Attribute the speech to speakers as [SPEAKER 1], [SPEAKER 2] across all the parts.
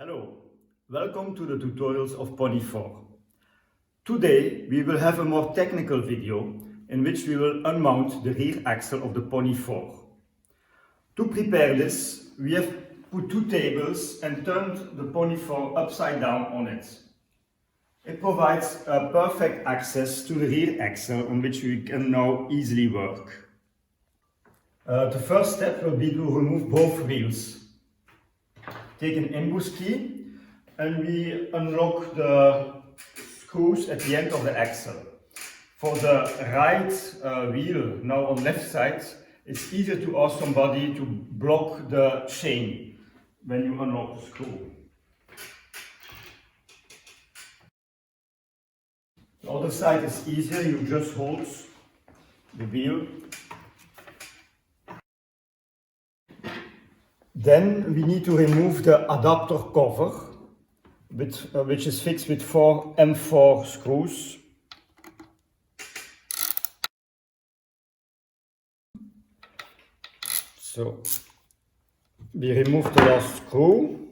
[SPEAKER 1] Hello, welcome to the tutorials of PONY4. Today we will have a more technical video in which we will unmount the rear axle of the PONY4. To prepare this, we have put two tables and turned the PONY4 upside down on it. It provides perfect access to the rear axle on which we can now easily work. The first step will be to remove both wheels. Take an inbus key and we unlock the screws at the end of the axle. For the right wheel, now on left side, it's easier to ask somebody to block the chain when you unlock the screw. The other side is easier, you just hold the wheel. Then we need to remove the adapter cover, which is fixed with 4 M4 screws. So we remove the last screw.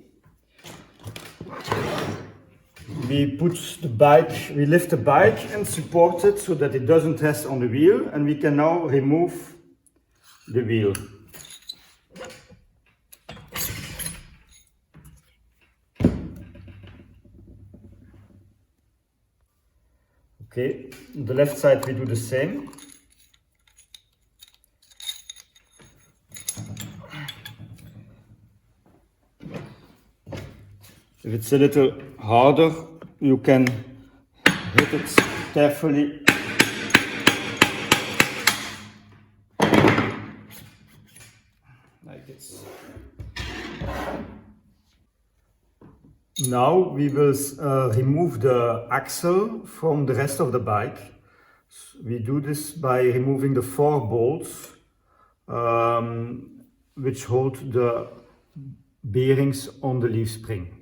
[SPEAKER 1] We lift the bike and support it so that it doesn't rest on the wheel, and we can now remove the wheel. Okay, the left side we do the same. If it's a little harder, you can hit it carefully. Like this. Now we will remove the axle from the rest of the bike. We do this by removing the 4 bolts which hold the bearings on the leaf spring.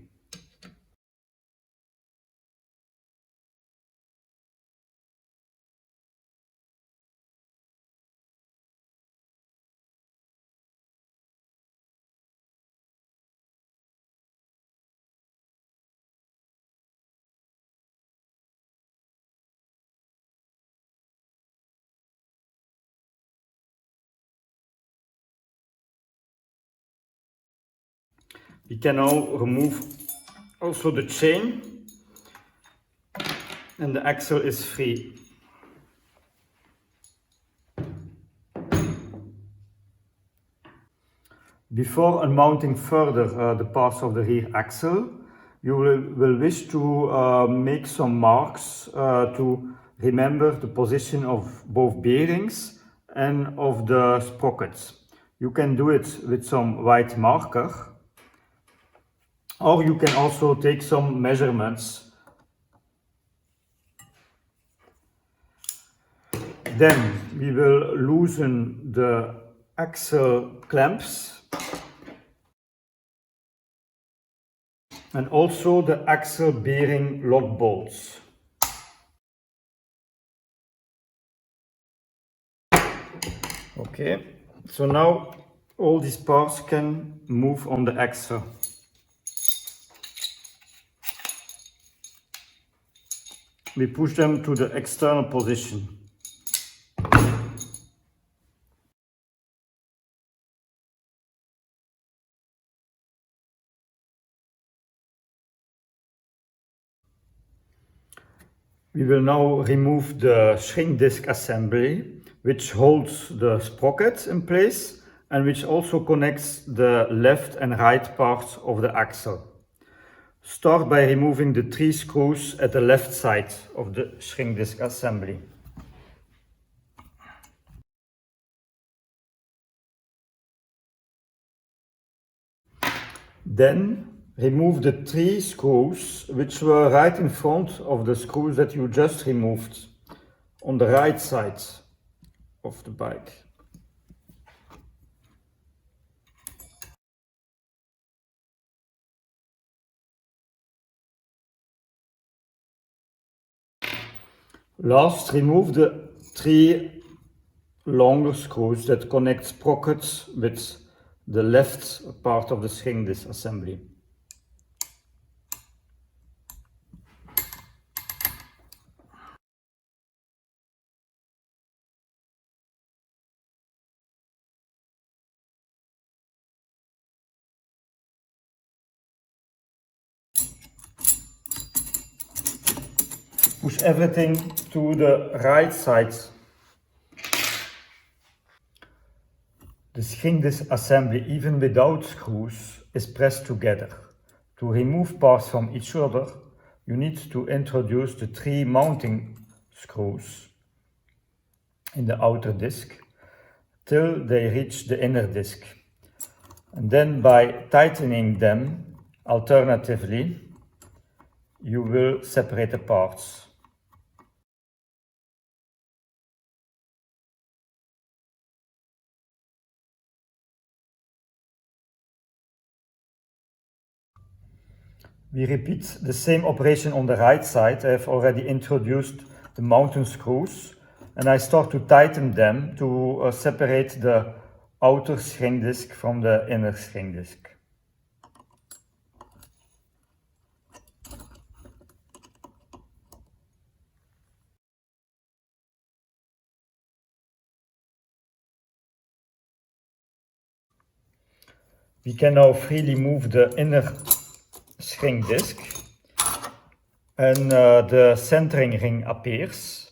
[SPEAKER 1] We can now remove also the chain and the axle is free. Before unmounting further the parts of the rear axle, you will wish to make some marks to remember the position of both bearings and of the sprockets. You can do it with some white marker, or you can also take some measurements. Then we will loosen the axle clamps and also the axle bearing lock bolts. Okay, so now all these parts can move on the axle. We push them to the external position. We will now remove the shrink disc assembly, which holds the sprocket in place and which also connects the left and right parts of the axle. Start by removing the 3 screws at the left side of the shrink disc assembly. Then remove the 3 screws which were right in front of the screws that you just removed on the right side of the bike. Last, remove the 3 longer screws that connect sprockets with the left part of the shrink disc assembly. push everything to the right side. The string disc assembly, even without screws, is pressed together. To remove parts from each other, you need to introduce the 3 mounting screws in the outer disc till they reach the inner disc. And then by tightening them alternatively, you will separate the parts. We repeat the same operation on the right side. I have already introduced the mounting screws and I start to tighten them to separate the outer string disc from the inner string disc. We can now freely move the inner string disc and the centering ring appears,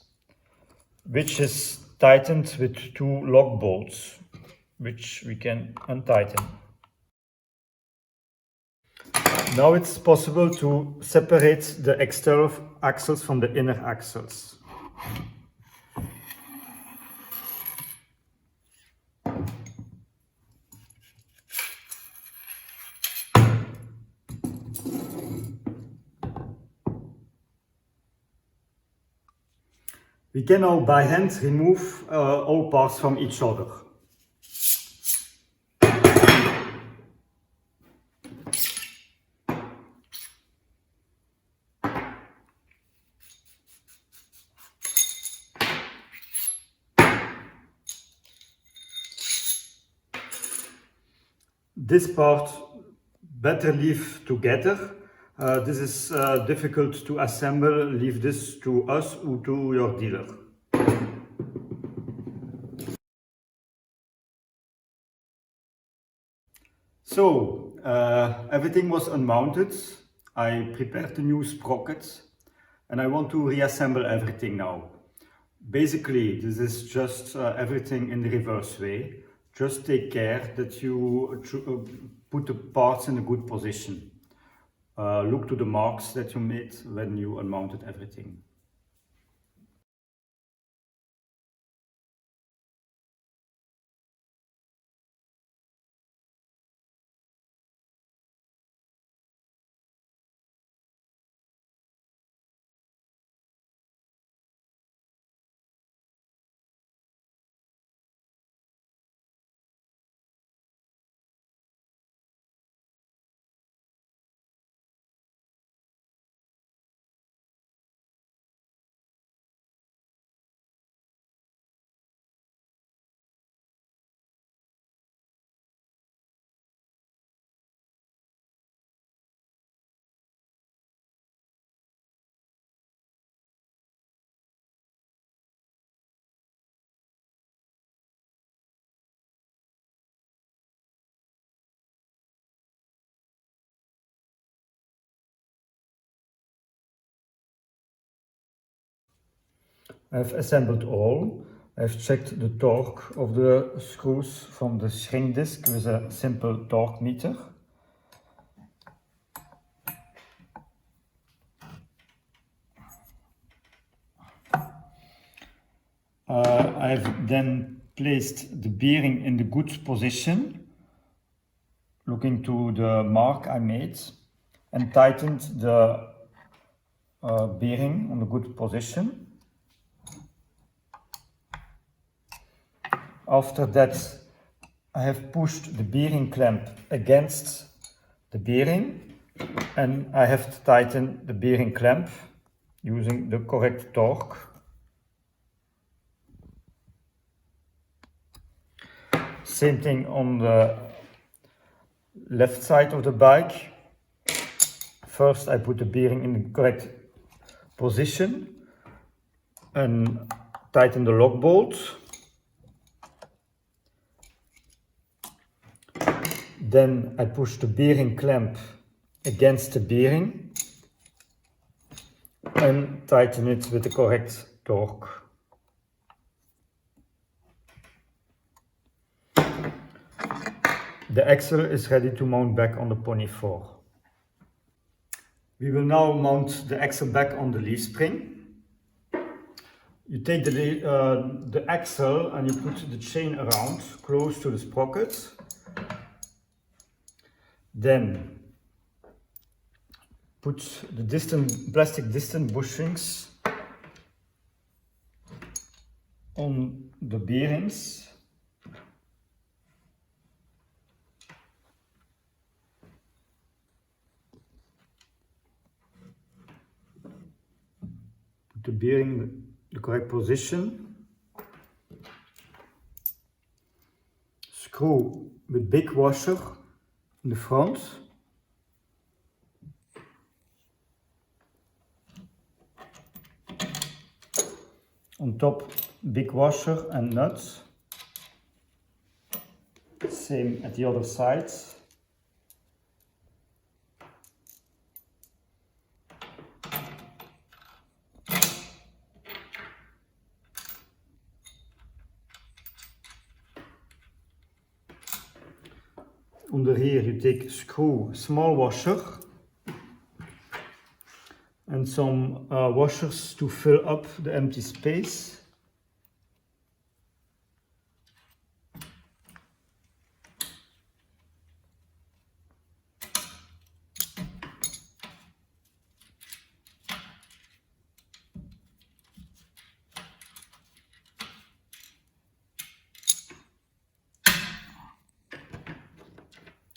[SPEAKER 1] which is tightened with 2 lock bolts, which we can untighten. Now it's possible to separate the external axles from the inner axles. We can now by hand remove all parts from each other. This part better leave together. This is difficult to assemble. Leave this to us or to your dealer. So everything was unmounted. I prepared the new sprockets and I want to reassemble everything now. Basically, this is just everything in the reverse way. Just take care that you put the parts in a good position. Look to the marks that you made when you unmounted everything. I've assembled all. I've checked the torque of the screws from the string disc with a simple torque meter. I've then placed the bearing in the good position, looking to the mark I made, and tightened the bearing on a good position. After that, I have pushed the bearing clamp against the bearing and I have to tighten the bearing clamp using the correct torque. Same thing on the left side of the bike. First I put the bearing in the correct position and tighten the lock bolt. Then I push the bearing clamp against the bearing and tighten it with the correct torque. The axle is ready to mount back on the PONY4. We will now mount the axle back on the leaf spring. You take the axle and you put the chain around, close to the sprocket. Then put the plastic distant bushings on the bearings. Put the bearing in the correct position. Screw with big washer in the front. On top, big washer and nuts. Same at the other side. Under here you take screw, small washer and some washers to fill up the empty space.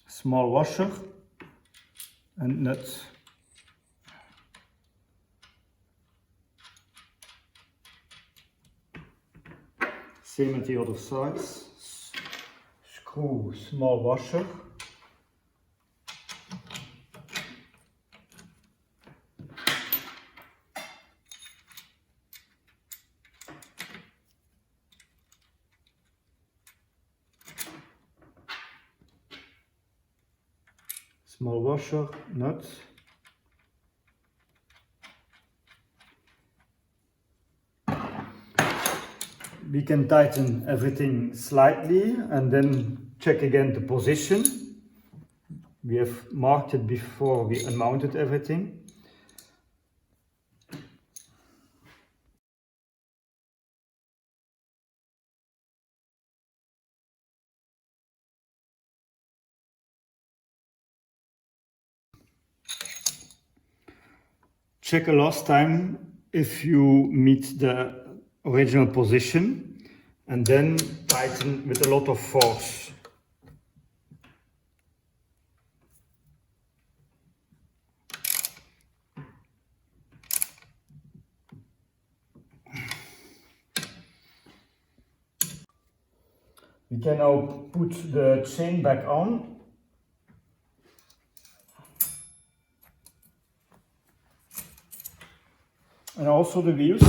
[SPEAKER 1] Small washer and nut. Same at the other side. Screw, small washer. Small washer, nut. We can tighten everything slightly and then check again the position. We have marked it before we unmounted everything. Check a last time if you meet the original position and then tighten with a lot of force. We can now put the chain back on. And also the wheels.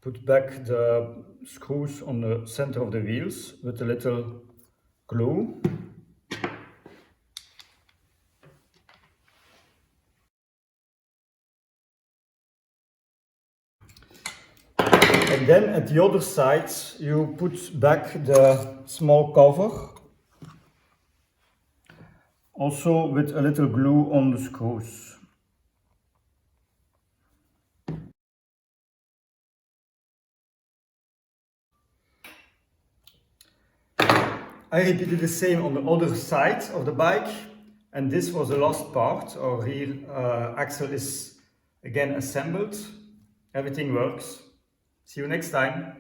[SPEAKER 1] Put back the screws on the center of the wheels with a little glue. And then at the other side you put back the small cover, also with a little glue on the screws. I repeated the same on the other side of the bike, and this was the last part. Our rear axle is again assembled. Everything works. See you next time.